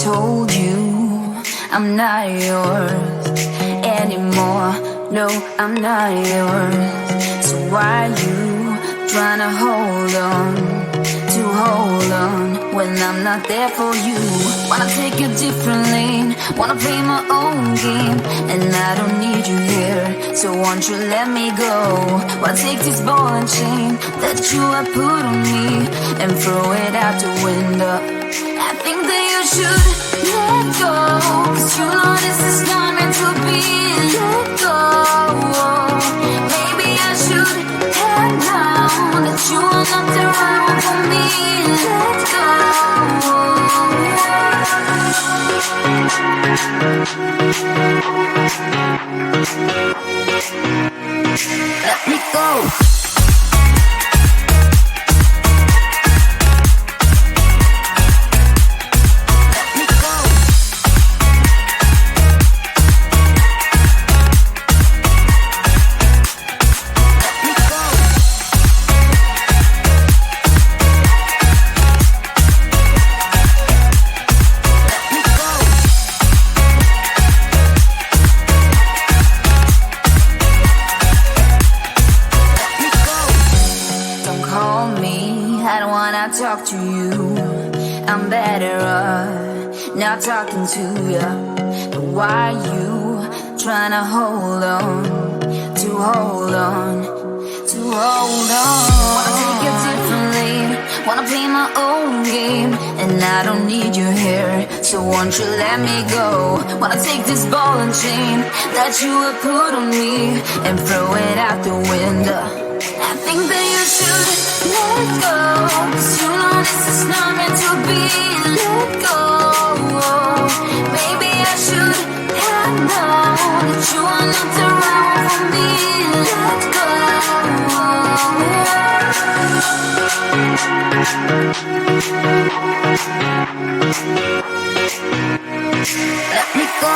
told you I'm not yours anymore. No, I'm not yours. So why you trying to hold on when I'm not there for you? Wanna take a different lane, wanna play my own game, and I don't need you here, so won't you let me go? Wanna take this ball and chain that you have put on me and throw it out the window. I think that you should let go, 'cause you know this is not meant to be. Let go. Maybe I should have known that you are not the right one for me. Let go. Let me go. Talk to you, I'm better off not talking to you. But why you trying to hold on? Wanna take a different lane, wanna play my own game, and I don't need you here, so won't you let me go? Wanna take this ball and chain that you have put on me and throw it out the window. I think that you should let go, 'cause you know this is not meant to be. Let go. Maybe I should have known that you are not the right one for me. Let go. Let me go.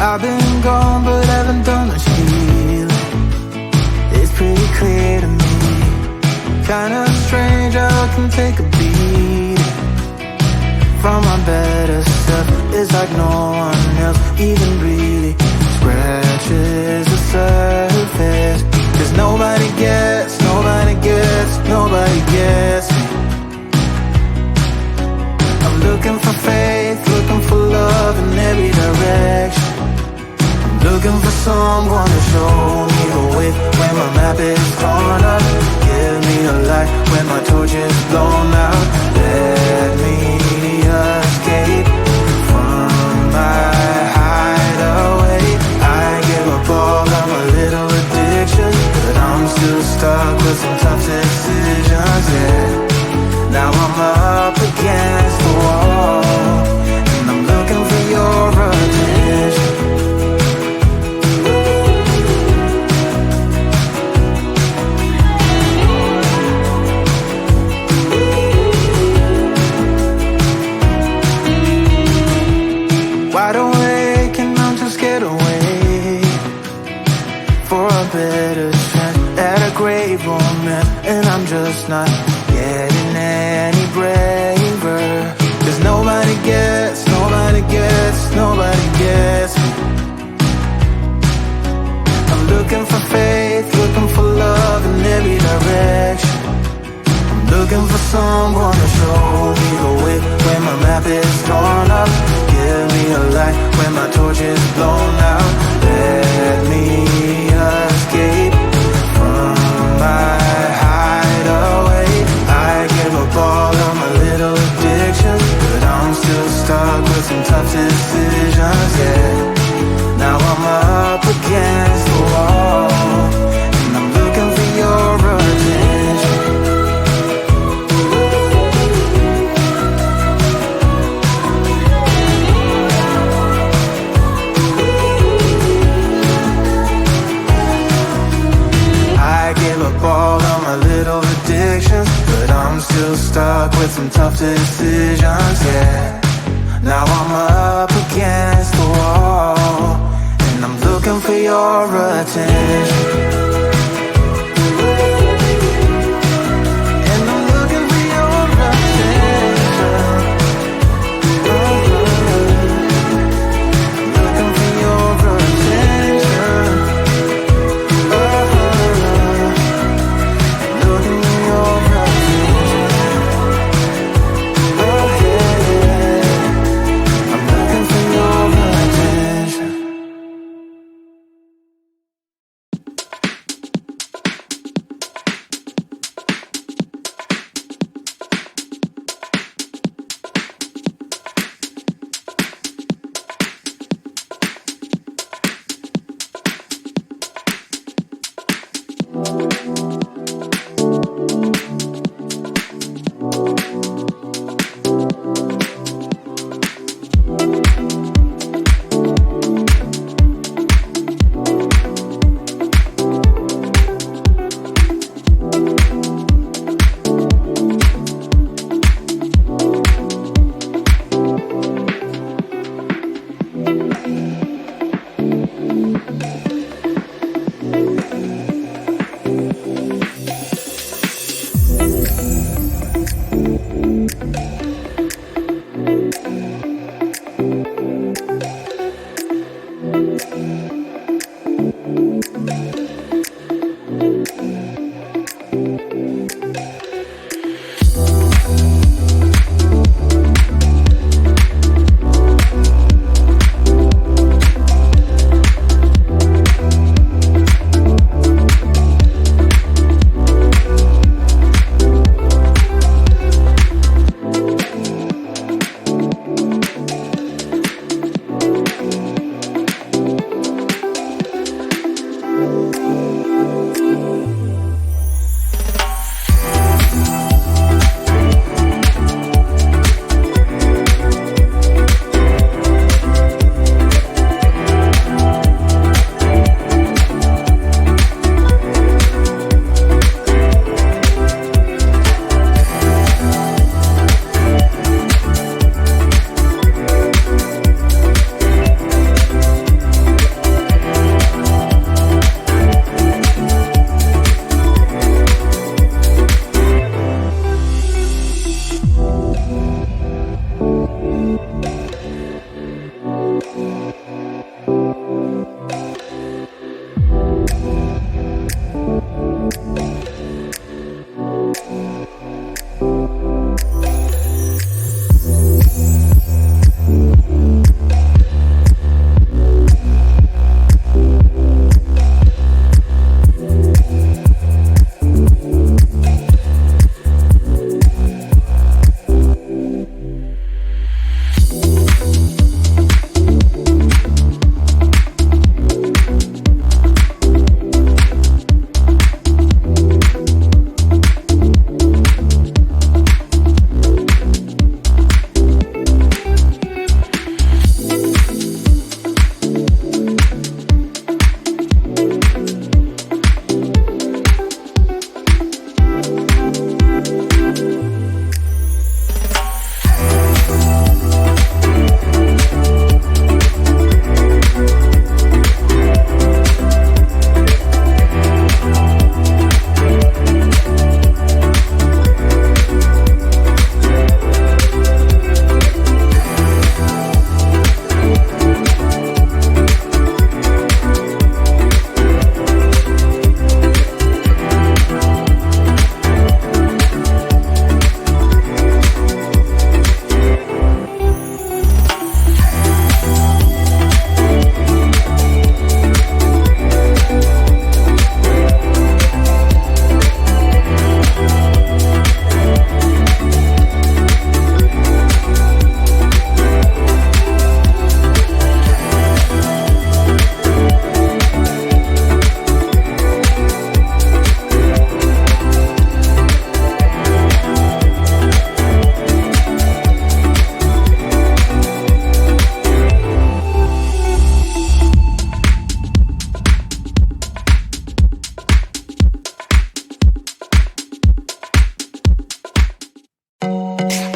I've been gone but haven't done much healing. It's pretty clear to me, kinda strange how I can take a beat from my better self. It's like no one else even really scratches the surface. 'Cause nobody gets me. I'm looking for faith, looking for love in every direction. Looking for someone to show me the way when my map is torn up. Give me a light when my torch is blown out. Let me escape from my hideaway. I give up all of my little addictions, but I'm still stuck with some tough decisions, yeah. Now I'm up against the wall, and I'm looking for your attention. Wide awake and I'm too scared away for a better chance at a great romance, and I'm just not getting nobody gets me. I'm looking for faith, looking for love in every direction. I'm looking for someone to show me the way when my map is torn up. Give me a light when my torch is blown out. Let me escape from my hideaway. I give up all of my little addictions, but I'm still stuck with some tough decisions, yeah. Now I'm up against the wall, and I'm looking for your attention. I gave up all of my little addictions, but I'm still stuck with some tough decisions, yeah. Now I'm up against the wall, and I'm looking for your attention. And I'm looking for your attention. Looking for your attention. Looking for your attention. Oh yeah, I'm looking for your attention.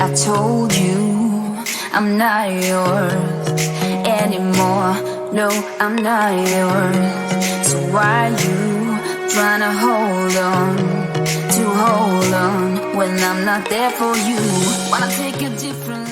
I told you I'm not yours anymore. No, I'm not yours. So why you trying to hold on when I'm not there for you? Wanna take a different